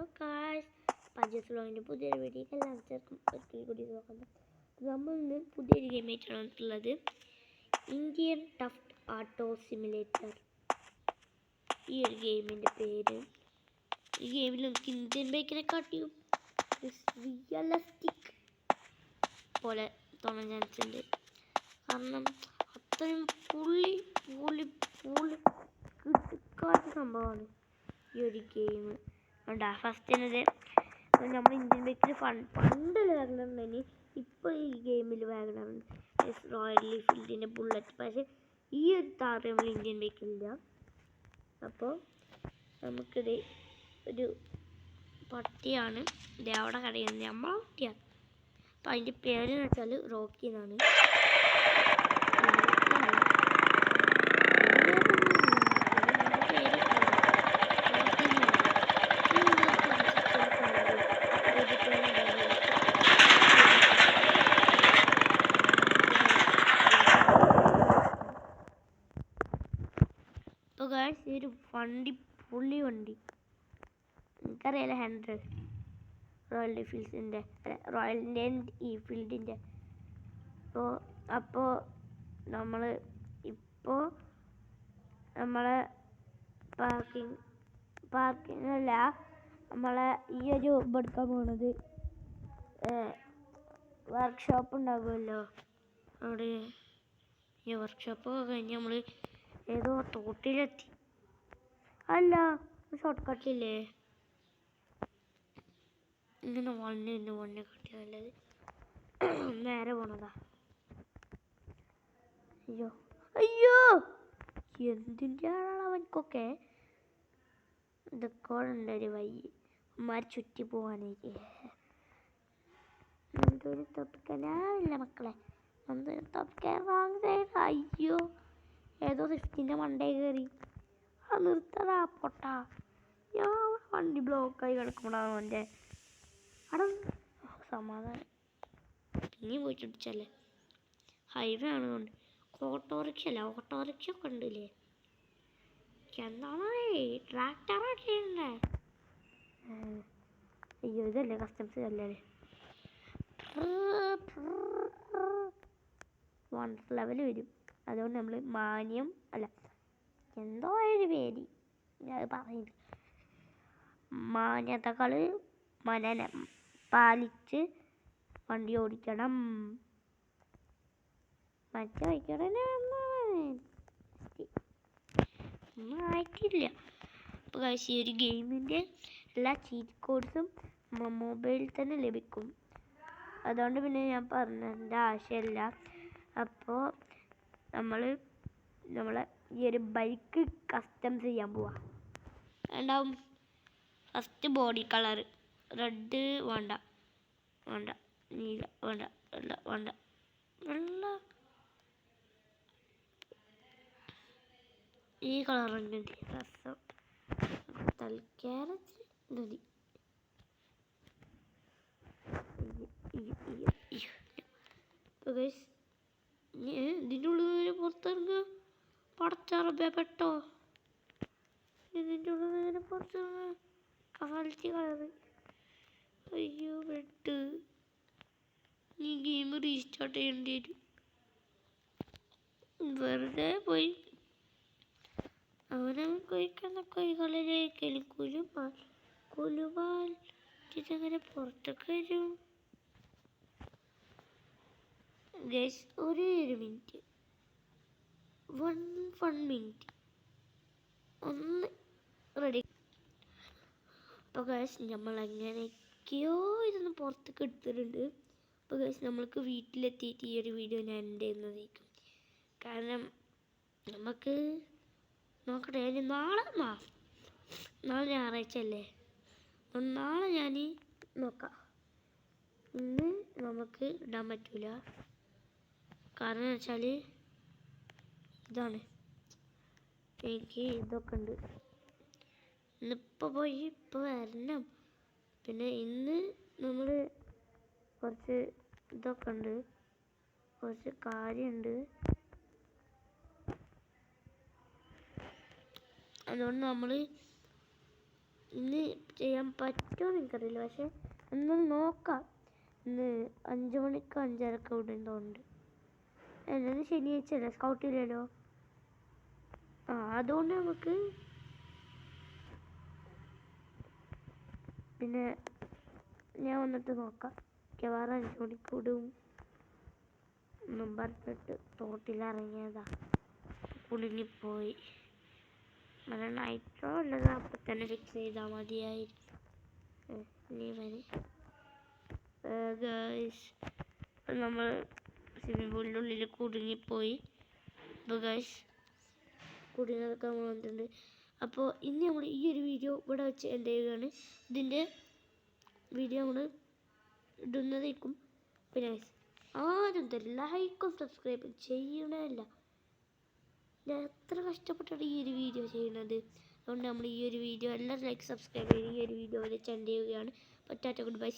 Guys, പജസ് വ്ലോഗിൻ്റെ പുതിയൊരു വീഡിയോക്ക് എല്ലാവർക്കും ഒരിക്കൽ കൂടി സ്വാഗതം. നമ്മൾ ഇന്ന് പുതിയൊരു ഗെയിമായിട്ടാണ് വന്നിട്ടുള്ളത്. ഇന്ത്യൻ ടഫ് ആട്ടോ സിമുലേറ്റർ. ഈ ഒരു ഗെയിമിൻ്റെ പേര്, ഈ ഗെയിമിൽ നമുക്ക് ഇന്ത്യൻ ബൈക്കിനെ കാട്ടിയും റിയലിസ്റ്റിക് പോലെ തോന്നാൻ ചാൻസ് ഉണ്ട്. കാരണം അത്രയും പുള്ളി കിടക്കാത്ത സംഭവമാണ് ഈ ഒരു ഗെയിം. ഉണ്ടാ ഫസ്റ്റിനത് നമ്മൾ ഇന്ത്യൻ ബൈക്കിൽ പണ്ടിൽ വാഗണറുണ്ടെങ്കിൽ ഇപ്പോൾ ഈ ഗെയിമിൽ വാഗണറുണ്ട്, റോയൽ എൻഫീൽഡിൻ്റെ ബുള്ളറ്റ്. പക്ഷേ ഈ ഒരു താറ് നമ്മൾ ഇന്ത്യൻ ബൈക്കിലില്ല. അപ്പോൾ നമുക്കിത് ഒരു പട്ടിയാണ്, ഇത് അവിടെ കടയുന്നത് നമ്മളെ പട്ടിയാണ്. അപ്പോൾ അതിൻ്റെ പേരെന്ന് വെച്ചാൽ റോക്കി എന്നാണ്. അപ്പോൾ ഗായ്സ്, ഈ ഒരു പുള്ളി വണ്ടി എനിക്കറിയാലോ, 100 റോയൽ എൻഫീൽഡിൻ്റെ. അപ്പോൾ നമ്മൾ ഇപ്പോൾ നമ്മളെ പാർക്കിംഗ് അല്ല, നമ്മളെ ഈ ഒരു എടുക്കാൻ പോകുന്നത് വർക്ക്ഷോപ്പ് ഉണ്ടാകുമല്ലോ അവിടെ. ഈ വർക്ക്ഷോപ്പ് കഴിഞ്ഞ് നമ്മൾ ഏതോ തോട്ടിലെത്തി. അല്ല, ഷോർട്ട് കട്ടില്ലേ, ഇങ്ങനെ വണ്ണ് കട്ടിയല്ലത് നേരെ പോണതാ. അയ്യോ എന്തിൻ്റെ ആളാണ് അവനക്കൊക്കെ. ഇതൊക്കെ ഉണ്ടൊരു വഴി അമ്മമാർ ചുറ്റി പോകാനായിട്ട്. എന്തൊരു തപ്പിക്കാനാവില്ല മക്കളെ, എന്തൊരു തപ്പിക്കാൻ റോങ് സൈഡ്. അയ്യോ, ഏതോ സ്വിഫ്റ്റിൻ്റെ മണ്ടേ കയറി. ആ നിർത്തടാ പൊട്ടാ, ഞാൻ വണ്ടി ബ്ലോക്കായി കിടക്കുമ്പോഴാണ് എൻ്റെ അവിടെ സമാധാനം. ഇനി പോയിട്ട് പിടിച്ചല്ലേ, ഹൈവേ ആണെന്നുണ്ട്. ഓട്ടോറിക്ഷ ഒക്കെ ഉണ്ടല്ലേ. എന്താണ് ട്രാക്ടറൊക്കെ ഉണ്ട്. അയ്യോ, ഇതല്ലേ കസ്റ്റംസ് അല്ലേ. 1 ലെവൽ വരും. അതുകൊണ്ട് നമ്മൾ മാന്യം അല്ല, എന്തോ ഒരു പേര് ഞാൻ പറയുന്നത്, മാന്യതകൾ പാലിച്ച് വണ്ടി ഓടിക്കണം. മറ്റേ വയ്ക്കണേ ഒന്നും ആയിട്ടില്ല. അപ്പോൾ ഈ ഒരു ഗെയിമിൻ്റെ എല്ലാ ചീറ്റ് കോഡ്സും മൊബൈലിൽ തന്നെ ലഭിക്കും. അതുകൊണ്ട് പിന്നെ ഞാൻ പറഞ്ഞതിൻ്റെ ആവശ്യമില്ല. അപ്പോൾ നമ്മളെ ഈ ഒരു ബൈക്ക് കസ്റ്റംസ് ചെയ്യാൻ പോവാം. ഉണ്ടാവും ഫസ്റ്റ് ബോഡി കളർ റെഡ് വേണ്ട, നീല വേണ്ട, വെള്ള ഈ കളറുണ്ട് രസം. തൽക്കാലത്തിന് മതി. ഇതിൻ്റെ ഉള്ളിൽ പുറത്തിറങ്ങുക, പടച്ചറബേ പെട്ടോ. ഇതിൻ്റെ ഉള്ളിൽ പുറത്തിറങ്ങുക, കാലിറ്റി കളറ്. അയ്യോ പെട്ട്, ഈ ഗെയിം റീസ്റ്റാർട്ട് ചെയ്യേണ്ടി വരും. വെറുതെ പോയി അവനവൻ കൊയ്ക്കുന്ന കൊയ്കളിലേക്കും കുലുവാൽ ഇതങ്ങനെ പുറത്തൊക്കെ വരും. ഗൈസ്, ഒരു മിനിറ്റ്, 1 മിനിറ്റ് ഒന്ന് റെഡി. അപ്പോൾ ഗൈസ്, നമ്മൾ എങ്ങനെയൊക്കെയോ ഇതൊന്ന് പുറത്തേക്ക് എടുത്തിട്ടുണ്ട്. അപ്പോൾ ഗൈസ്, നമ്മൾക്ക് വീട്ടിലെത്തിയിട്ട് ഈ ഒരു വീഡിയോ ഞാൻ എൻ്റെ ചെയ്യുന്നതായിരിക്കും. കാരണം നമുക്ക് നോക്കട്ടെ, നാളെ ഞായറാഴ്ച അല്ലേ, നാളെ ഞാൻ നോക്കാം. ഇന്ന് നമുക്ക് ഇടാൻ പറ്റില്ല. കാരണം എന്ന് വെച്ചാൽ ഇതാണ്, എനിക്ക് ഇതൊക്കെ ഉണ്ട്. ഇന്നിപ്പോൾ പോയി ഇപ്പോൾ വരണം. പിന്നെ ഇന്ന് നമ്മൾ കുറച്ച് ഇതൊക്കെ ഉണ്ട്, കുറച്ച് കാര്യമുണ്ട്. അതുകൊണ്ട് നമ്മൾ ഇന്ന് ചെയ്യാൻ പറ്റുമോ എനിക്കറിയില്ല, പക്ഷെ ഒന്ന് നോക്കാം. ഇന്ന് 5 മണിക്ക് 5:30 ഇവിടെ ഉണ്ട്. എന്നത് ശനിയാഴ്ച അല്ലേ, സ്കൗട്ടില്ലല്ലോ. അതുകൊണ്ട് നമുക്ക് പിന്നെ ഞാൻ വന്നിട്ട് നോക്കാം. മിക്കവാറും 5 മണിക്ക് വിടും എന്നും പറഞ്ഞിട്ട് തോട്ടിലിറങ്ങിയതാ, കുടുങ്ങിപ്പോയി. നല്ല നൈട്രോ ഉള്ളത് അപ്പം തന്നെ ഫിക്സ് ചെയ്താൽ മതിയായിരിക്കും. ഇനി വരെ നമ്മൾ സ്വിമ്മിംഗ് പൂളിൻ്റെ ഉള്ളിൽ കുടുങ്ങിപ്പോയി. അപ്പോൾ ഗൈസ് കുടുങ്ങിയതൊക്കെ നമ്മൾ വന്നിട്ടുണ്ട്. അപ്പോൾ ഇന്ന് നമ്മൾ ഈ ഒരു വീഡിയോ ഇവിടെ വെച്ച് എന്ത് ചെയ്യുകയാണ്, ഇതിൻ്റെ വീഡിയോ നമ്മൾ ഇടുന്നതായിരിക്കും. പിന്നെ ആരും ലൈക്കും സബ്സ്ക്രൈബും ചെയ്യണമല്ല. ഞാൻ എത്ര കഷ്ടപ്പെട്ടാണ് ഈ ഒരു വീഡിയോ ചെയ്യുന്നത്. അതുകൊണ്ട് നമ്മൾ ഈ ഒരു വീഡിയോ എല്ലാവരും ലൈക്ക് സബ്സ്ക്രൈബ് ചെയ്ത് ഈ ഒരു വീഡിയോ വരെ ചെൻഡ് ചെയ്യുകയാണ്. പറ്റാത്ത ഗുഡ് ബൈ.